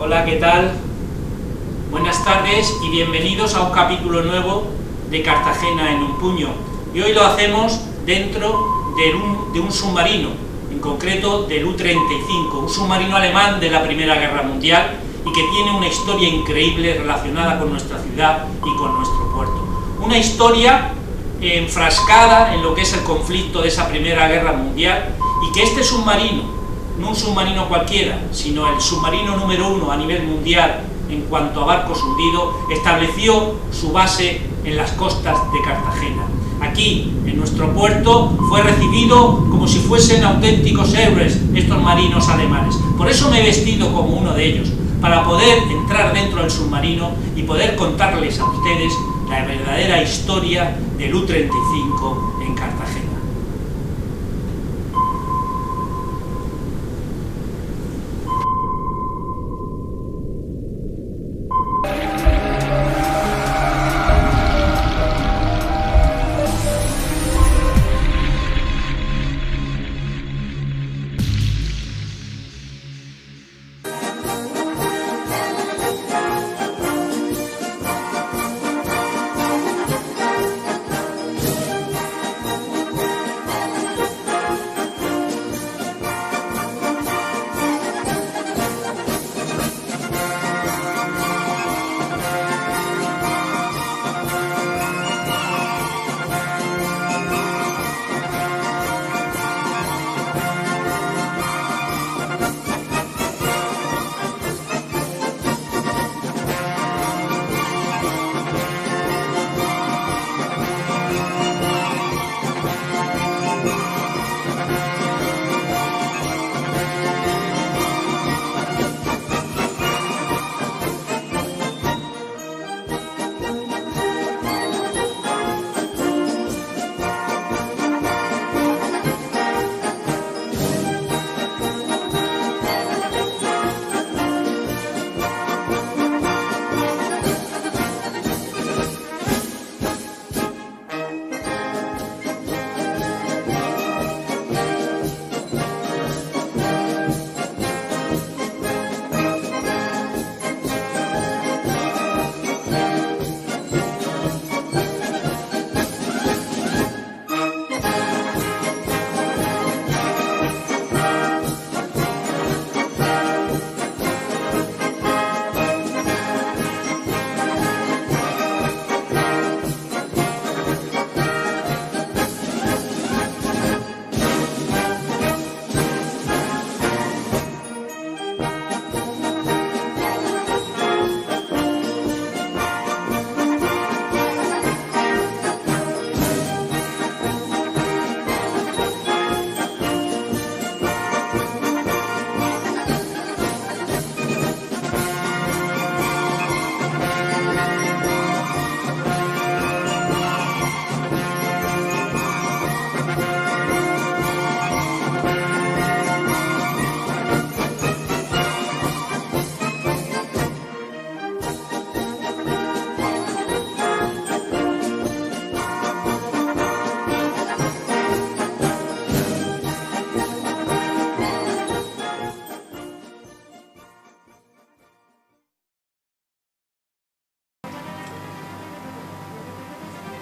Hola, ¿qué tal? Buenas tardes y bienvenidos a un capítulo nuevo de Cartagena en un puño. Y hoy lo hacemos dentro de un submarino, en concreto del U-35, un submarino alemán de la Primera Guerra Mundial y que tiene una historia increíble relacionada con nuestra ciudad y con nuestro puerto. Una historia enfrascada en lo que es el conflicto de esa Primera Guerra Mundial, y que este submarino, no un submarino cualquiera, sino el submarino número 1 a nivel mundial en cuanto a barcos hundidos, estableció su base en las costas de Cartagena. Aquí, en nuestro puerto, fue recibido como si fuesen auténticos héroes estos marinos alemanes. Por eso me he vestido como uno de ellos, para poder entrar dentro del submarino y poder contarles a ustedes la verdadera historia del U-35 en Cartagena.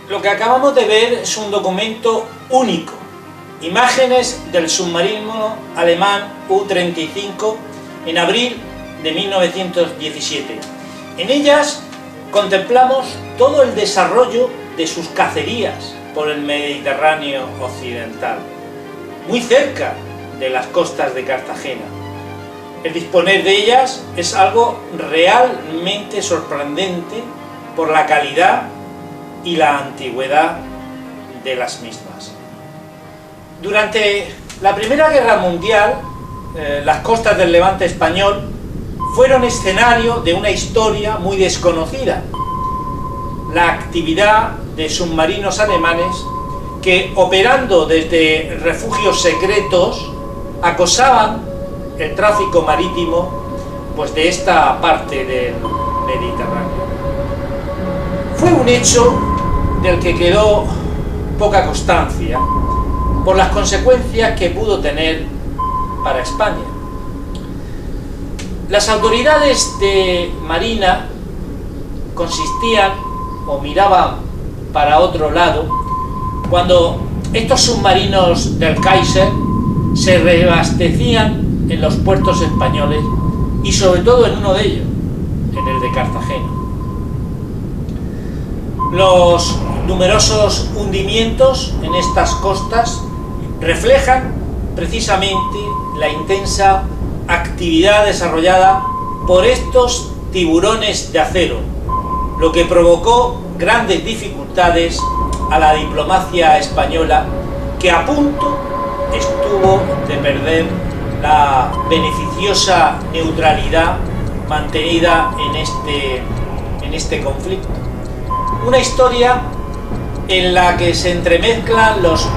Lo que acabamos de ver es un documento único, imágenes del submarino alemán U-35 en abril de 1917. En ellas contemplamos todo el desarrollo de sus cacerías por el Mediterráneo occidental, muy cerca de las costas de Cartagena. El disponer de ellas es algo realmente sorprendente por la calidad y la antigüedad de las mismas. Durante la Primera Guerra Mundial, las costas del Levante español fueron escenario de una historia muy desconocida: la actividad de submarinos alemanes que, operando desde refugios secretos, acosaban el tráfico marítimo de esta parte del Mediterráneo. Fue un hecho del que quedó poca constancia por las consecuencias que pudo tener para España. Las autoridades de Marina consistían o miraban para otro lado cuando estos submarinos del Kaiser se reabastecían en los puertos españoles y sobre todo en uno de ellos, en el de Cartagena. Los numerosos hundimientos en estas costas reflejan precisamente la intensa actividad desarrollada por estos tiburones de acero, lo que provocó grandes dificultades a la diplomacia española, que a punto estuvo de perder la beneficiosa neutralidad mantenida en este conflicto. Una historia en la que se entremezclan los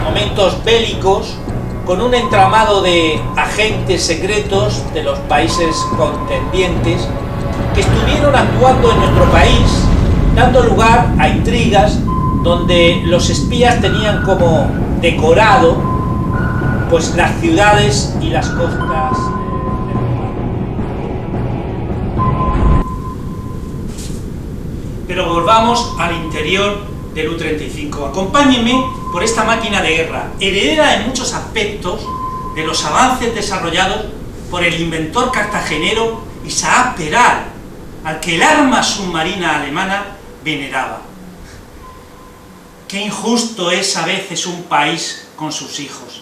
momentos bélicos con un entramado de agentes secretos de los países contendientes que estuvieron actuando en nuestro país, dando lugar a intrigas donde los espías tenían como decorado pues las ciudades y las costas. Pero volvamos al interior del U-35. Acompáñenme por esta máquina de guerra, heredera en muchos aspectos de los avances desarrollados por el inventor cartagenero Isaac Peral, al que el arma submarina alemana veneraba. Qué injusto es a veces un país con sus hijos,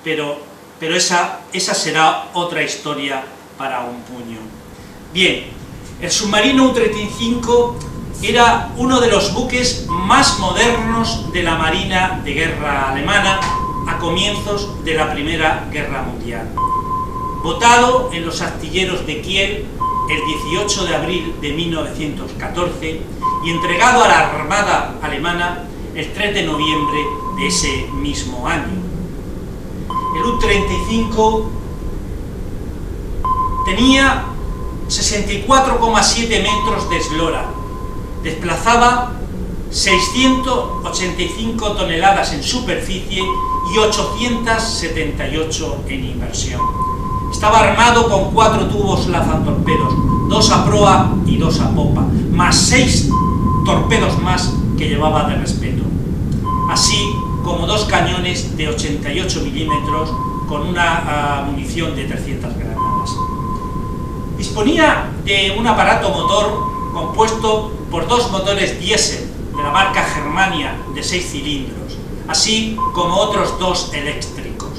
pero esa será otra historia para un puño. Bien, el submarino U-35 era uno de los buques más modernos de la Marina de Guerra alemana a comienzos de la Primera Guerra Mundial. Botado en los astilleros de Kiel el 18 de abril de 1914 y entregado a la Armada alemana el 3 de noviembre de ese mismo año. El U-35 tenía 64,7 metros de eslora, desplazaba 685 toneladas en superficie y 878 en inmersión. Estaba armado con 4 tubos lanzatorpedos, 2 a proa y 2 a popa, más 6 torpedos más que llevaba de respeto, así como 2 cañones de 88 milímetros con una munición de 300 granadas. Disponía de un aparato motor compuesto por 2 motores diésel de la marca Germania de 6 cilindros, así como otros 2 eléctricos,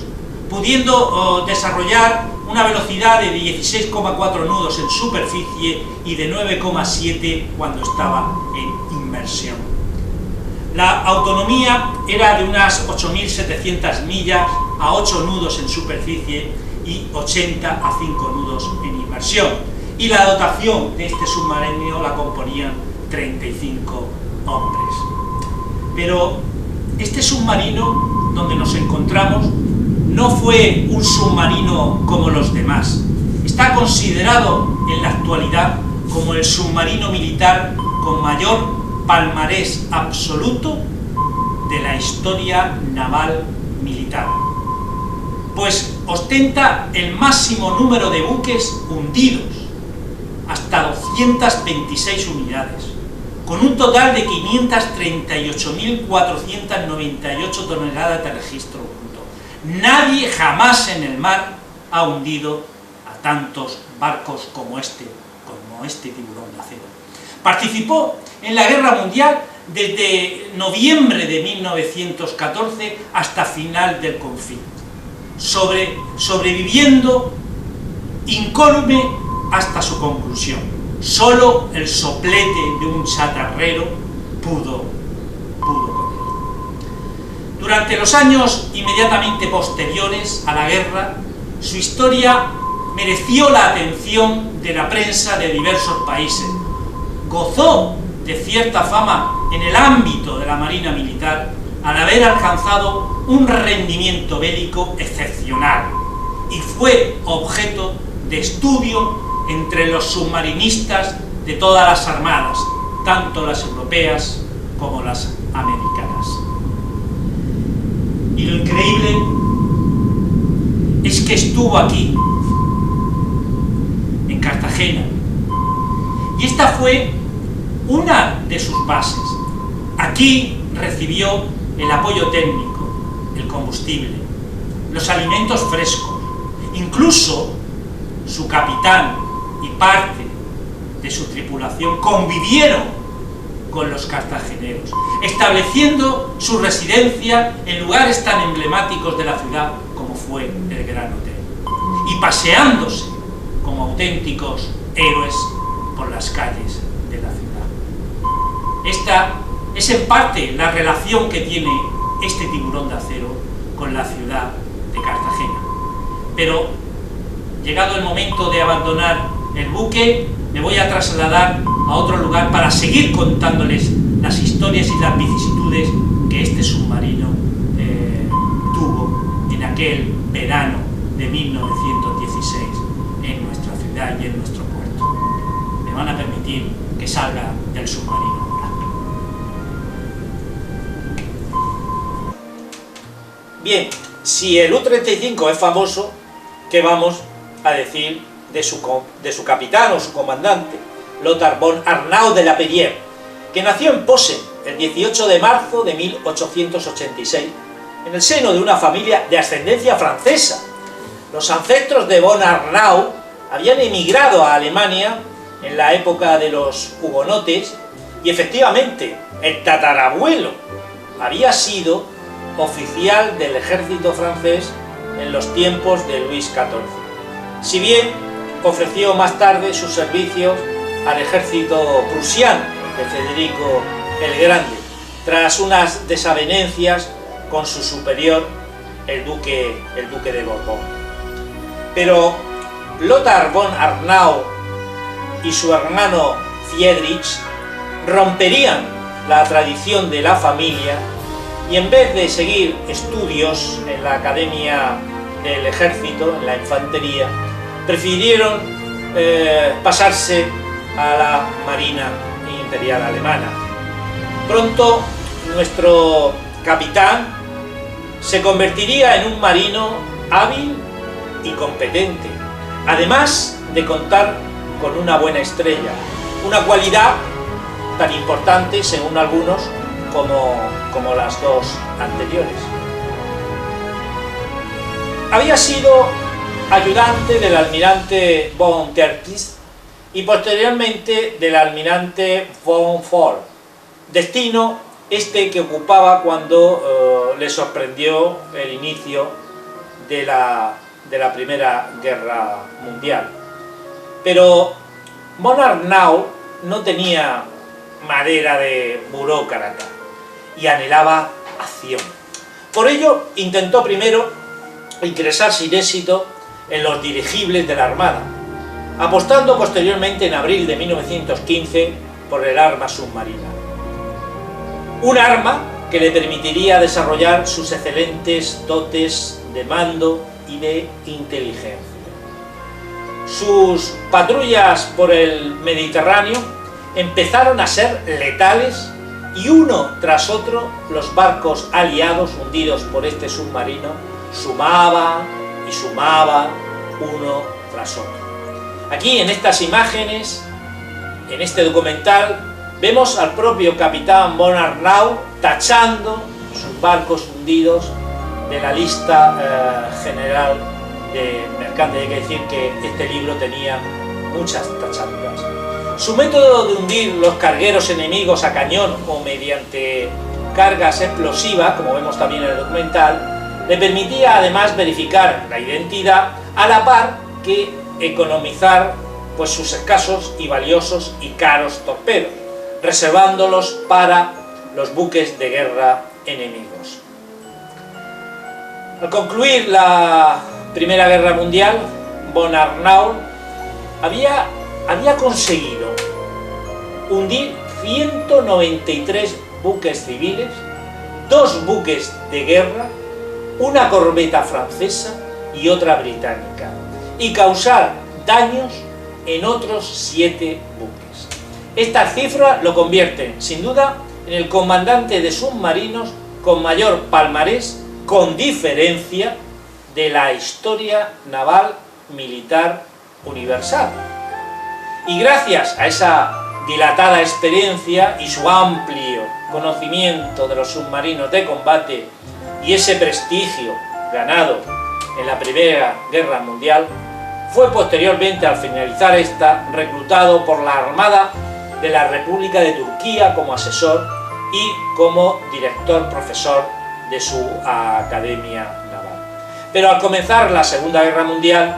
pudiendo desarrollar una velocidad de 16,4 nudos en superficie y de 9,7 cuando estaba en inmersión. La autonomía era de unas 8.700 millas a 8 nudos en superficie y 80 a 5 nudos en inmersión, y la dotación de este submarino la componían 35 hombres. Pero este submarino donde nos encontramos no fue un submarino como los demás. Está considerado en la actualidad como el submarino militar con mayor palmarés absoluto de la historia naval militar, pues ostenta el máximo número de buques hundidos, hasta 226 unidades, con un total de 538.498 toneladas de registro bruto. Nadie jamás en el mar ha hundido a tantos barcos como este tiburón de acero. Participó en la Guerra Mundial desde noviembre de 1914 hasta final del conflicto, sobreviviendo incólume hasta su conclusión. Solo el soplete de un chatarrero pudo con él. Durante los años inmediatamente posteriores a la guerra, su historia mereció la atención de la prensa de diversos países. Gozó de cierta fama en el ámbito de la Marina Militar al haber alcanzado un rendimiento bélico excepcional y fue objeto de estudio entre los submarinistas de todas las armadas, tanto las europeas como las americanas. Y lo increíble es que estuvo aquí, Cartagena. Y esta fue una de sus bases. Aquí recibió el apoyo técnico, el combustible, los alimentos frescos, incluso su capitán y parte de su tripulación convivieron con los cartageneros, estableciendo su residencia en lugares tan emblemáticos de la ciudad como fue el Gran Hotel, y paseándose como auténticos héroes por las calles de la ciudad. Esta es en parte la relación que tiene este tiburón de acero con la ciudad de Cartagena. Pero, llegado el momento de abandonar el buque, me voy a trasladar a otro lugar para seguir contándoles las historias y las vicisitudes que este submarino tuvo en aquel verano de 1916 en nuestra ciudad y en nuestro puerto. Me van a permitir que salga del submarino ahora. Bien, si el U-35 es famoso, ¿qué vamos a decir de su capitán o su comandante, Lothar von Arnau de la Perrière, que nació en Posen el 18 de marzo de 1886, en el seno de una familia de ascendencia francesa? Los ancestros de von Arnau habían emigrado a Alemania en la época de los hugonotes, y efectivamente el tatarabuelo había sido oficial del ejército francés en los tiempos de Luis XIV. Si bien ofreció más tarde sus servicios al ejército prusiano de Federico el Grande, tras unas desavenencias con su superior, el duque de Borbón. Pero Lothar von Arnau y su hermano Friedrich romperían la tradición de la familia, y en vez de seguir estudios en la academia del ejército, en la infantería, prefirieron pasarse a la Marina Imperial Alemana. Pronto nuestro capitán se convertiría en un marino hábil y competente, además de contar con una buena estrella, una cualidad tan importante, según algunos, como las dos anteriores. Había sido ayudante del almirante von Tirpitz y posteriormente del almirante von Fohr, destino este que ocupaba cuando le sorprendió el inicio de la Primera Guerra Mundial. Pero von Arnau no tenía madera de burócrata y anhelaba acción. Por ello intentó primero ingresar sin éxito en los dirigibles de la Armada, apostando posteriormente en abril de 1915 por el arma submarina. Un arma que le permitiría desarrollar sus excelentes dotes de mando y de inteligencia. Sus patrullas por el Mediterráneo empezaron a ser letales, y uno tras otro los barcos aliados hundidos por este submarino sumaban y sumaban uno tras otro. Aquí en estas imágenes, en este documental, vemos al propio capitán von Arnau tachando sus barcos hundidos de la lista general de mercantes. Hay que decir que este libro tenía muchas tachaduras. Su método de hundir los cargueros enemigos a cañón o mediante cargas explosivas, como vemos también en el documental, le permitía además verificar la identidad, a la par que economizar pues sus escasos y valiosos y caros torpedos, reservándolos para los buques de guerra enemigos. Al concluir la Primera Guerra Mundial, von Arnau había conseguido hundir 193 buques civiles, 2 buques de guerra, una corbeta francesa y otra británica, y causar daños en otros 7 buques. Estas cifras lo convierten, sin duda, en el comandante de submarinos con mayor palmarés, con diferencia, de la historia naval militar universal. Y gracias a esa dilatada experiencia y su amplio conocimiento de los submarinos de combate y ese prestigio ganado en la Primera Guerra Mundial, fue posteriormente, al finalizar esta, reclutado por la Armada de la República de Turquía como asesor y como director profesor de su Academia Naval. Pero al comenzar la Segunda Guerra Mundial,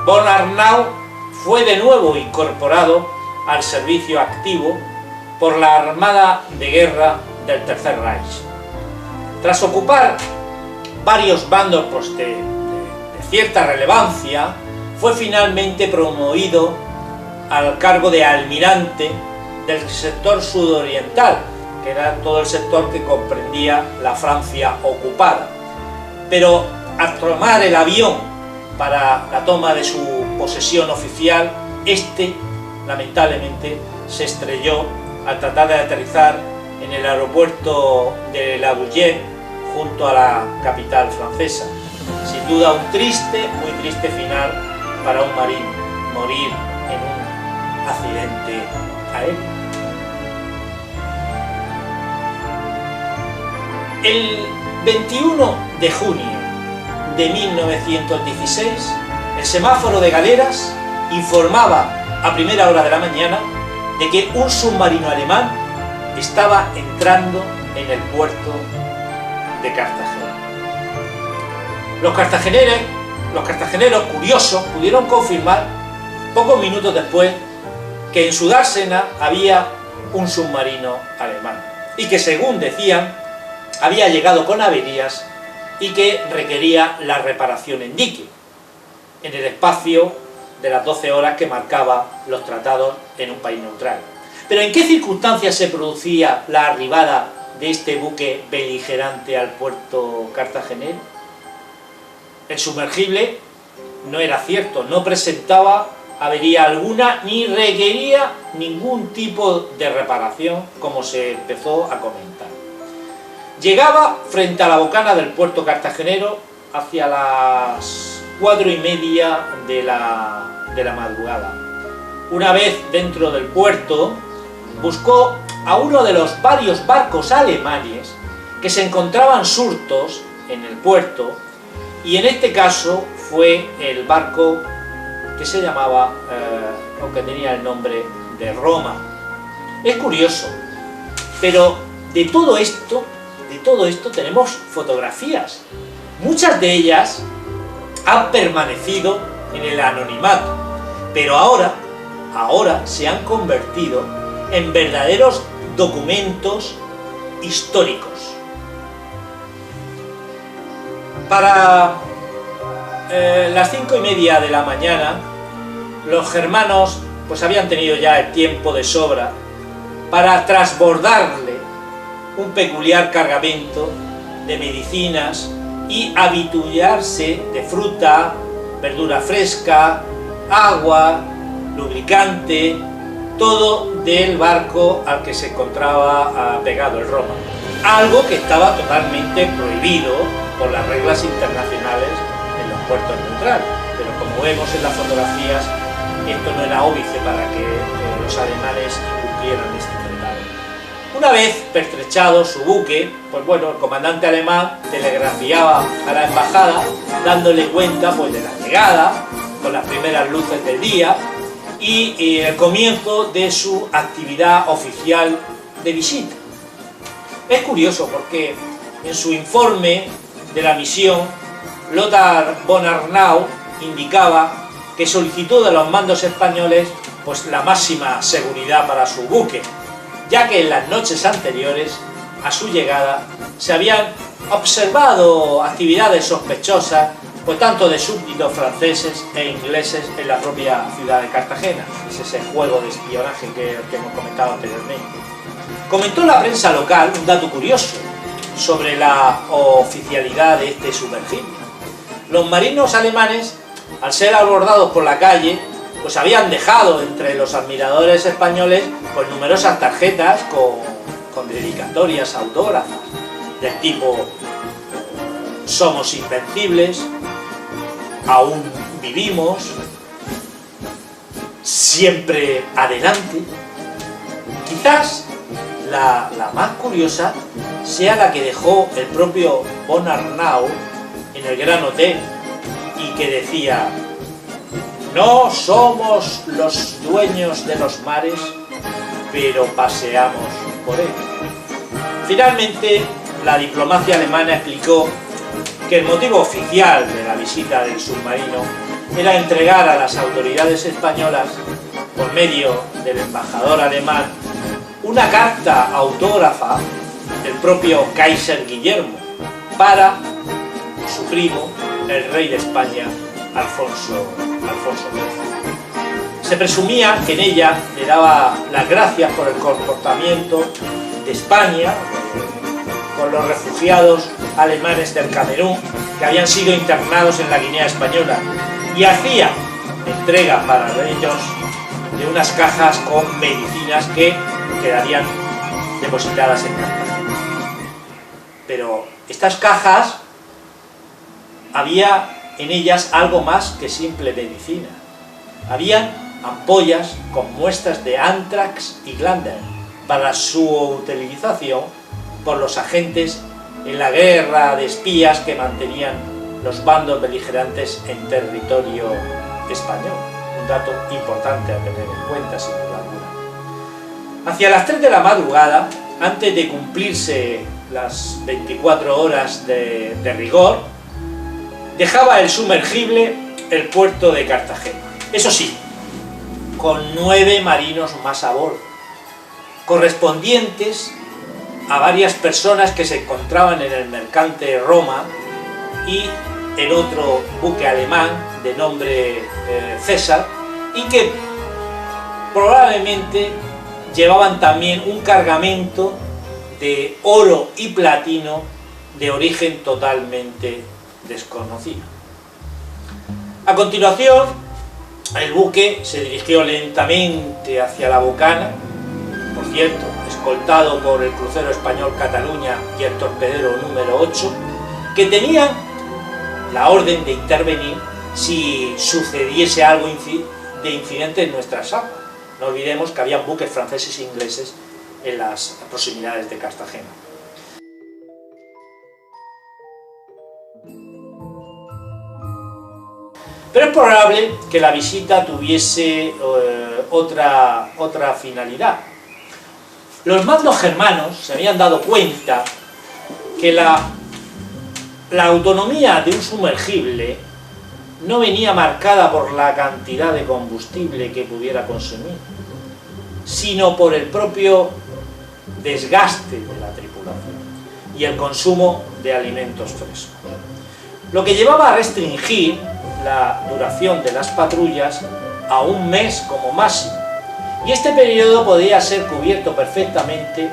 von Arnau fue de nuevo incorporado al servicio activo por la Armada de Guerra del Tercer Reich. Tras ocupar varios bandos de cierta relevancia, fue finalmente promovido al cargo de almirante del sector sudoriental, que era todo el sector que comprendía la Francia ocupada. Pero al tomar el avión para la toma de su posesión oficial, este lamentablemente se estrelló al tratar de aterrizar en el aeropuerto de La Bouillette, junto a la capital francesa. Sin duda un triste, muy triste final para un marino, morir en un accidente aéreo. El 21 de junio de 1916, el semáforo de Galeras informaba a primera hora de la mañana de que un submarino alemán estaba entrando en el puerto de Cartagena. Los cartageneros curiosos pudieron confirmar pocos minutos después que en su dársena había un submarino alemán y que, según decían, había llegado con averías y que requería la reparación en dique, en el espacio de las 12 horas que marcaba los tratados en un país neutral. Pero ¿en qué circunstancias se producía la arribada de este buque beligerante al puerto cartagenero? El sumergible no era cierto, no presentaba avería alguna ni requería ningún tipo de reparación, como se empezó a comentar. Llegaba frente a la bocana del puerto cartagenero hacia las 4:30 de la madrugada. Una vez dentro del puerto, buscó a uno de los varios barcos alemanes que se encontraban surtos en el puerto, y en este caso fue el barco que se llamaba, o que tenía el nombre de Roma. Es curioso, pero de todo esto tenemos fotografías. Muchas de ellas han permanecido en el anonimato, pero ahora se han convertido en verdaderos documentos históricos. Para las 5:30 de la mañana, los germanos pues habían tenido ya el tiempo de sobra para transbordarle un peculiar cargamento de medicinas y avituallarse de fruta, verdura fresca, agua, lubricante, todo del barco al que se encontraba pegado el Roma. Algo que estaba totalmente prohibido por las reglas internacionales en los puertos neutrales. Pero como vemos en las fotografías, esto no era óbice para que los alemanes incumplieran este tratado. Una vez pertrechado su buque, pues bueno, el comandante alemán telegrafiaba a la embajada dándole cuenta pues de la llegada, con las primeras luces del día, y el comienzo de su actividad oficial de visita. Es curioso porque en su informe de la misión, Lothar von Arnau indicaba que solicitó de los mandos españoles pues la máxima seguridad para su buque, ya que en las noches anteriores a su llegada se habían observado actividades sospechosas, pues tanto de súbditos franceses e ingleses en la propia ciudad de Cartagena. Es ese juego de espionaje que hemos comentado anteriormente. Comentó la prensa local un dato curioso sobre la oficialidad de este sumergible. Los marinos alemanes, al ser abordados por la calle, pues habían dejado entre los admiradores españoles pues numerosas tarjetas con dedicatorias autógrafas del tipo "Somos invencibles", "Aún vivimos", siempre adelante. Quizás la más curiosa sea la que dejó el propio Bonarnau en el Gran Hotel y que decía: no somos los dueños de los mares, pero paseamos por él. Finalmente, la diplomacia alemana explicó que el motivo oficial de la visita del submarino era entregar a las autoridades españolas, por medio del embajador alemán, una carta autógrafa del propio Kaiser Guillermo para su primo, el rey de España, Alfonso XIII. Se presumía que en ella le daba las gracias por el comportamiento de España con los refugiados alemanes del Camerún que habían sido internados en la Guinea Española, y hacía entrega para ellos de unas cajas con medicinas que quedarían depositadas en Cartagena. Pero estas cajas, había en ellas algo más que simple medicina. Habían ampollas con muestras de anthrax y glándula para su utilización por los agentes en la guerra de espías que mantenían los bandos beligerantes en territorio español. Un dato importante a tener en cuenta, sin duda alguna. Hacia las 3 de la madrugada, antes de cumplirse las 24 horas de rigor, dejaba el sumergible el puerto de Cartagena. Eso sí, con 9 marinos más a bordo, correspondientes a varias personas que se encontraban en el mercante Roma y el otro buque alemán de nombre César, y que probablemente llevaban también un cargamento de oro y platino de origen totalmente desconocido. A continuación, el buque se dirigió lentamente hacia la bocana, por cierto, escoltado por el crucero español Cataluña y el torpedero número 8, que tenían la orden de intervenir si sucediese algo de incidente en nuestras aguas. No olvidemos que había buques franceses e ingleses en las proximidades de Cartagena. Pero es probable que la visita tuviese otra finalidad. Los mandos germanos se habían dado cuenta que la autonomía de un sumergible no venía marcada por la cantidad de combustible que pudiera consumir, sino por el propio desgaste de la tripulación y el consumo de alimentos frescos, lo que llevaba a restringir la duración de las patrullas a 1 mes como máximo, y este periodo podía ser cubierto perfectamente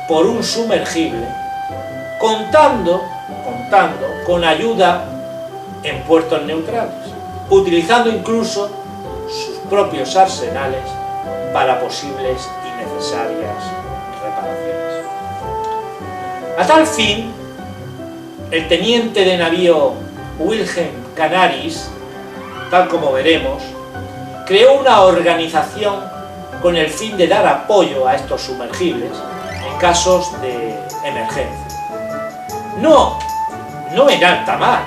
por un sumergible, contando con ayuda en puertos neutrales, utilizando incluso sus propios arsenales para posibles y necesarias reparaciones. A tal fin, el teniente de navío Wilhelm Canaris, tal como veremos, creó una organización con el fin de dar apoyo a estos sumergibles en casos de emergencia. No en alta mar,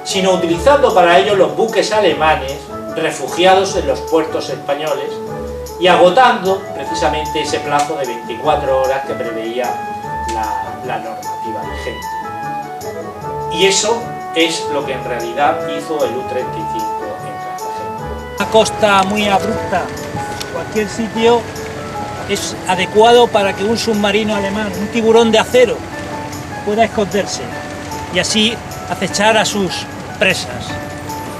sino utilizando para ello los buques alemanes refugiados en los puertos españoles y agotando precisamente ese plazo de 24 horas que preveía la normativa vigente. Y eso es lo que en realidad hizo el U-35 en Cartagena. Una costa muy abrupta, cualquier sitio es adecuado para que un submarino alemán, un tiburón de acero, pueda esconderse y así acechar a sus presas.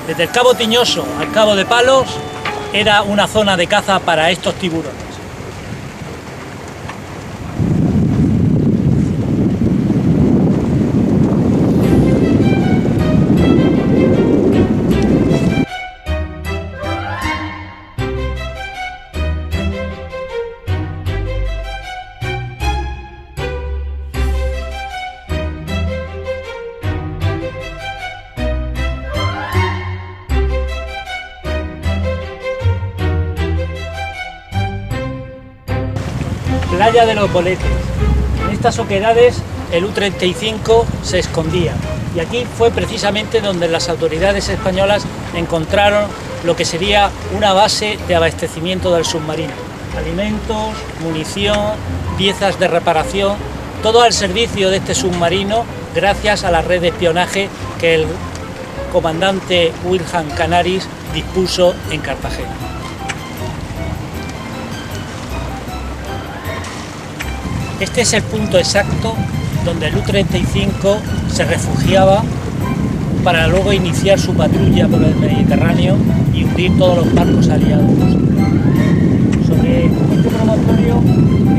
Desde el Cabo Tiñoso al Cabo de Palos era una zona de caza para estos tiburones. playa de los Boletes. En estas oquedades el U-35 se escondía y aquí fue precisamente donde las autoridades españolas encontraron lo que sería una base de abastecimiento del submarino. Alimentos, munición, piezas de reparación, todo al servicio de este submarino gracias a la red de espionaje que el comandante Wilhelm Canaris dispuso en Cartagena. Este es el punto exacto donde el U-35 se refugiaba para luego iniciar su patrulla por el Mediterráneo y hundir todos los barcos aliados. Sobre este promontorio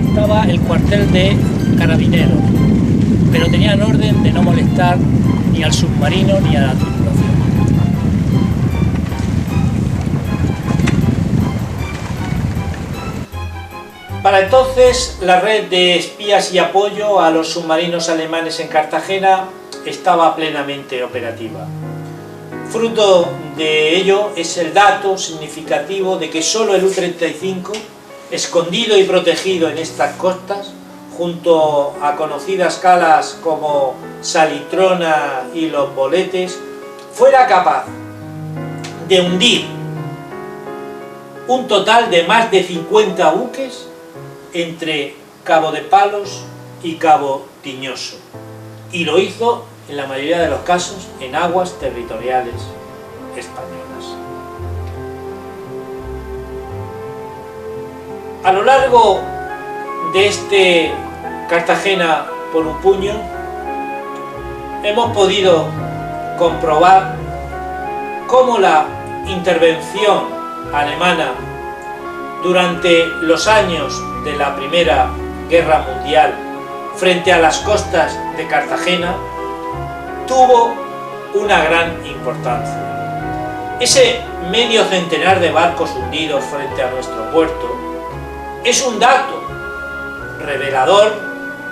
estaba el cuartel de carabineros, pero tenían orden de no molestar ni al submarino ni a la tripulación. Para entonces, la red de espías y apoyo a los submarinos alemanes en Cartagena estaba plenamente operativa. Fruto de ello es el dato significativo de que solo el U-35, escondido y protegido en estas costas, junto a conocidas calas como Salitrona y Los Boletes, fuera capaz de hundir un total de más de 50 buques entre Cabo de Palos y Cabo Tiñoso, y lo hizo en la mayoría de los casos en aguas territoriales españolas. A lo largo de este Cartagena por un puño hemos podido comprobar cómo la intervención alemana durante los años de la Primera Guerra Mundial frente a las costas de Cartagena tuvo una gran importancia. Ese medio centenar de barcos hundidos frente a nuestro puerto es un dato revelador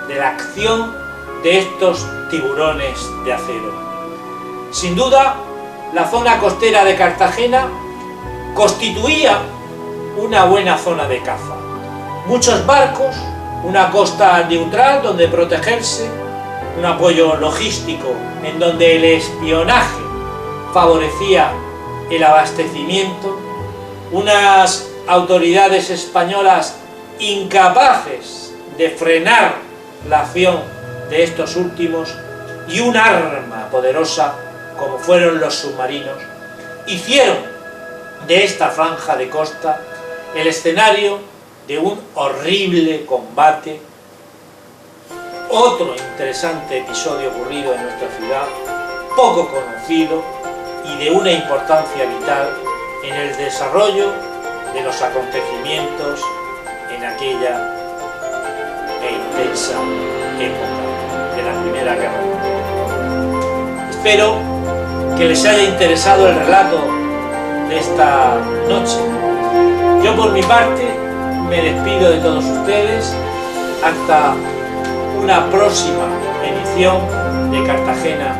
de la acción de estos tiburones de acero. Sin duda, la zona costera de Cartagena constituía una buena zona de caza. Muchos barcos, una costa neutral donde protegerse, un apoyo logístico en donde el espionaje favorecía el abastecimiento, unas autoridades españolas incapaces de frenar la acción de estos últimos y un arma poderosa como fueron los submarinos, hicieron de esta franja de costa el escenario de un horrible combate, otro interesante episodio ocurrido en nuestra ciudad, poco conocido y de una importancia vital en el desarrollo de los acontecimientos en aquella intensa época de la Primera Guerra Mundial. Espero que les haya interesado el relato de esta noche. Yo por mi parte me despido de todos ustedes hasta una próxima edición de Cartagena